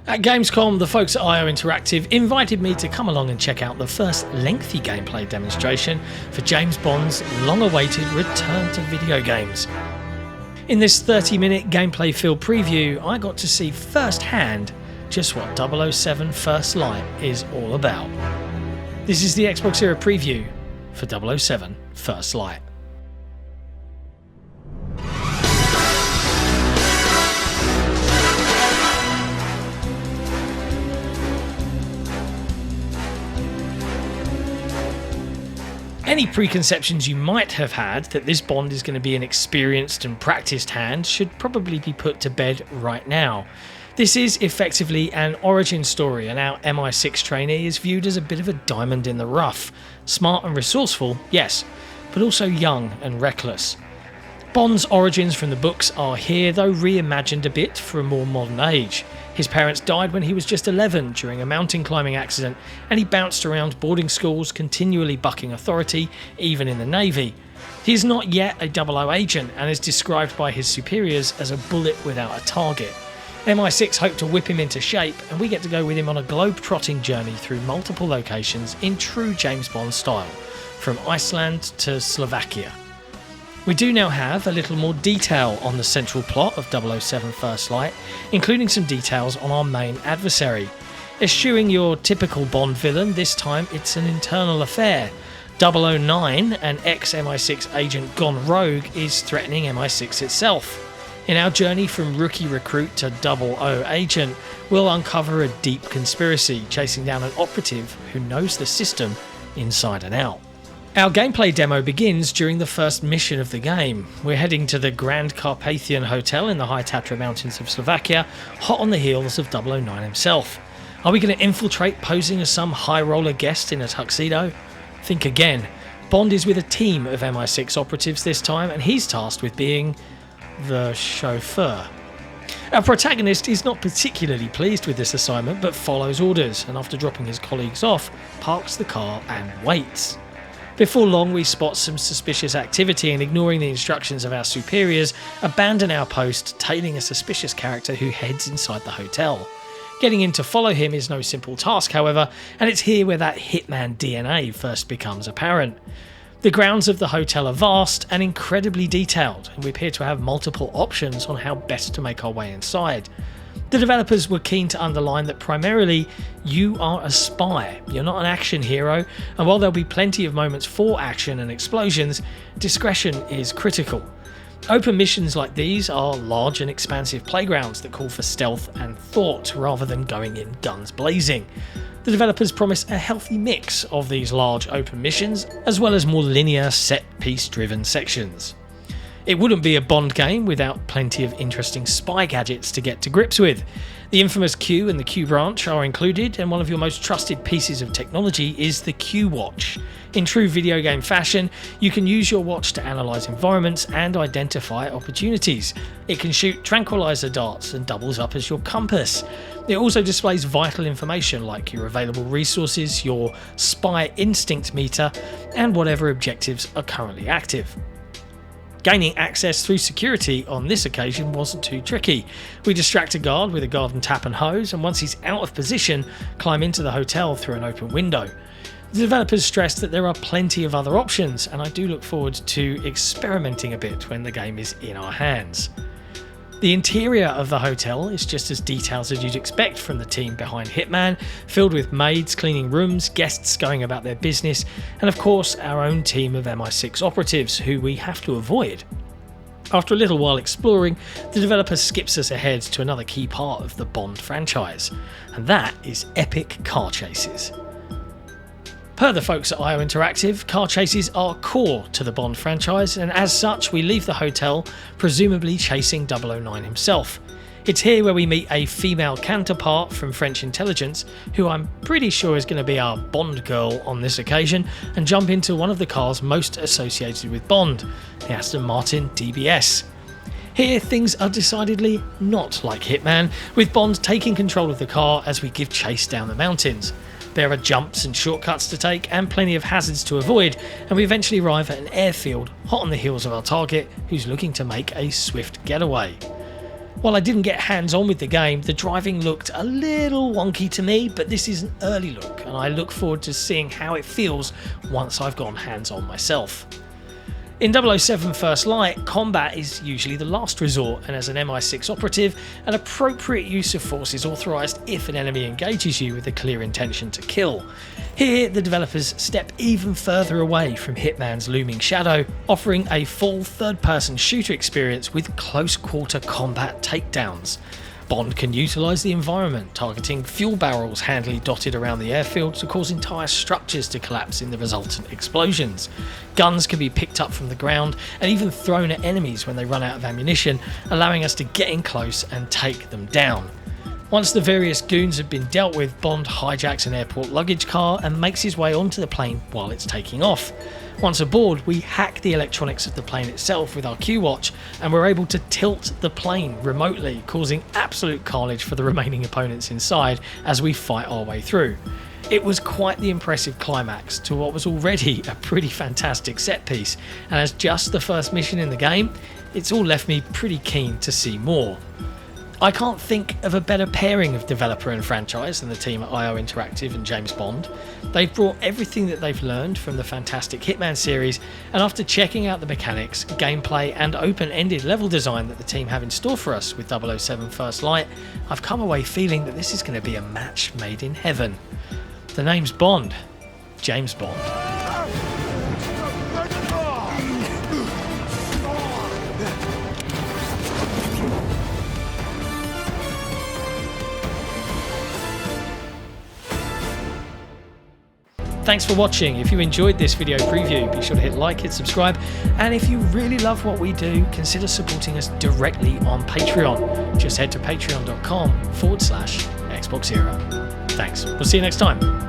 At Gamescom, the folks at IO Interactive invited me to come along and check out the first lengthy gameplay demonstration for James Bond's long-awaited return to video games. In this 30-minute gameplay-filled preview, I got to see firsthand just what 007 First Light is all about. This is the XboxEra preview for 007 First Light. Any preconceptions you might have had that this Bond is going to be an experienced and practiced hand should probably be put to bed right now. This is effectively an origin story, and our MI6 trainee is viewed as a bit of a diamond in the rough. Smart and resourceful, yes, but also young and reckless. Bond's origins from the books are here, though reimagined a bit for a more modern age. His parents died when he was just 11 during a mountain climbing accident, and he bounced around boarding schools, continually bucking authority, even in the Navy. He is not yet a 00 agent and is described by his superiors as a bullet without a target. MI6 hope to whip him into shape, and we get to go with him on a globe-trotting journey through multiple locations in true James Bond style, from Iceland to Slovakia. We do now have a little more detail on the central plot of 007 First Light, including some details on our main adversary. Eschewing your typical Bond villain, this time it's an internal affair. 009, an ex-MI6 agent gone rogue, is threatening MI6 itself. In our journey from rookie recruit to 00 agent, we'll uncover a deep conspiracy, chasing down an operative who knows the system inside and out. Our gameplay demo begins during the first mission of the game. We're heading to the Grand Carpathian Hotel in the High Tatra Mountains of Slovakia, hot on the heels of 009 himself. Are we going to infiltrate posing as some high roller guest in a tuxedo? Think again. Bond is with a team of MI6 operatives this time, and he's tasked with being the chauffeur. Our protagonist is not particularly pleased with this assignment, but follows orders, and after dropping his colleagues off, parks the car and waits. Before long, we spot some suspicious activity and, ignoring the instructions of our superiors, abandon our post, tailing a suspicious character who heads inside the hotel. Getting in to follow him is no simple task, however, and it's here where that hitman DNA first becomes apparent. The grounds of the hotel are vast and incredibly detailed, and we appear to have multiple options on how best to make our way inside. The developers were keen to underline that primarily you are a spy, you're not an action hero, and while there'll be plenty of moments for action and explosions, discretion is critical. Open missions like these are large and expansive playgrounds that call for stealth and thought rather than going in guns blazing. The developers promise a healthy mix of these large open missions, as well as more linear set-piece driven sections. It wouldn't be a Bond game without plenty of interesting spy gadgets to get to grips with. The infamous Q and the Q branch are included, and one of your most trusted pieces of technology is the Q watch. In true video game fashion, you can use your watch to analyse environments and identify opportunities. It can shoot tranquilizer darts and doubles up as your compass. It also displays vital information like your available resources, your spy instinct meter, and whatever objectives are currently active. Gaining access through security on this occasion wasn't too tricky. We distract a guard with a garden tap and hose, and once he's out of position, climb into the hotel through an open window. The developers stressed that there are plenty of other options, and I do look forward to experimenting a bit when the game is in our hands. The interior of the hotel is just as detailed as you'd expect from the team behind Hitman, filled with maids cleaning rooms, guests going about their business, and of course our own team of MI6 operatives who we have to avoid. After a little while exploring, the developer skips us ahead to another key part of the Bond franchise, and that is epic car chases. Per the folks at IO Interactive, car chases are core to the Bond franchise, and as such we leave the hotel, presumably chasing 009 himself. It's here where we meet a female counterpart from French intelligence, who I'm pretty sure is going to be our Bond girl on this occasion, and jump into one of the cars most associated with Bond, the Aston Martin DBS. Here things are decidedly not like Hitman, with Bond taking control of the car as we give chase down the mountains. There are jumps and shortcuts to take and plenty of hazards to avoid, and we eventually arrive at an airfield, hot on the heels of our target, who's looking to make a swift getaway. While I didn't get hands-on with the game, the driving looked a little wonky to me, but this is an early look and I look forward to seeing how it feels once I've gone hands-on myself. In 007 First Light, combat is usually the last resort, and as an MI6 operative, an appropriate use of force is authorised if an enemy engages you with a clear intention to kill. Here, the developers step even further away from Hitman's looming shadow, offering a full third-person shooter experience with close-quarter combat takedowns. Bond can utilise the environment, targeting fuel barrels handily dotted around the airfield to cause entire structures to collapse in the resultant explosions. Guns can be picked up from the ground and even thrown at enemies when they run out of ammunition, allowing us to get in close and take them down. Once the various goons have been dealt with, Bond hijacks an airport luggage car and makes his way onto the plane while it's taking off. Once aboard, we hack the electronics of the plane itself with our Q-Watch, and we're able to tilt the plane remotely, causing absolute carnage for the remaining opponents inside as we fight our way through. It was quite the impressive climax to what was already a pretty fantastic set piece, and as just the first mission in the game, it's all left me pretty keen to see more. I can't think of a better pairing of developer and franchise than the team at IO Interactive and James Bond. They've brought everything that they've learned from the fantastic Hitman series, and after checking out the mechanics, gameplay and open-ended level design that the team have in store for us with 007 First Light, I've come away feeling that this is going to be a match made in heaven. The name's Bond. James Bond. Thanks for watching. If you enjoyed this video preview, be sure to hit like, hit subscribe, and if you really love what we do, consider supporting us directly on Patreon. Just head to patreon.com/XboxEra. Thanks. We'll see you next time.